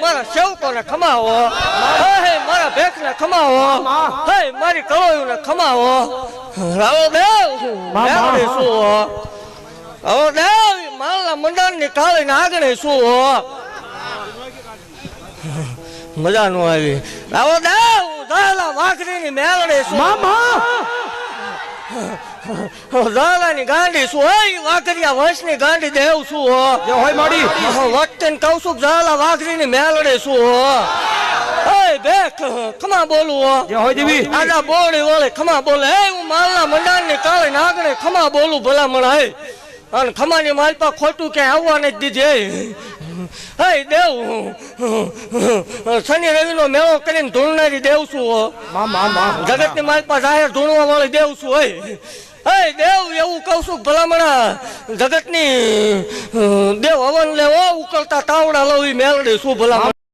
મારા સેવકોને ખમાવો, હે મારા ભેખને ખમાવો, હે મારી કળોયુને ખમાવો. રાવો દેવ મેળડી શું રાવો દેવ માલના મંડળની કાળીને આગળ શું મજા નો આવી. રાવો દેવ દાલા વાઘરીની મેળડી શું દાલાની ગાંડી શું હોય, વાઘરિયા વંશની ગાંડી દેવ શું હોય માડી વખતે કહું છું. દાલા વાઘરીની મેળડી શું બેખ ખમા બોલું હોય દેવી આજા બોડી વળે ખમા બોલે. હે હું માલના મંડાણની કાળે નાગણે ખમા બોલું ભલા મળાય અને ખમાની માલપા ખોટું ક્યાંય આવવા નથી દીધી. હે દેવ શનિ રવિનો મેળો કરીને ધૂણનારી દેવ શું જગતની માલપા જાહેર ધૂણવા વાળી દેવ શું હોય. હે દેવ એવું કહું છું ભલામણા જગતની દેવ હવન લેવો ઉકળતા તાવડા લઉં મેળડી શું ભલામણ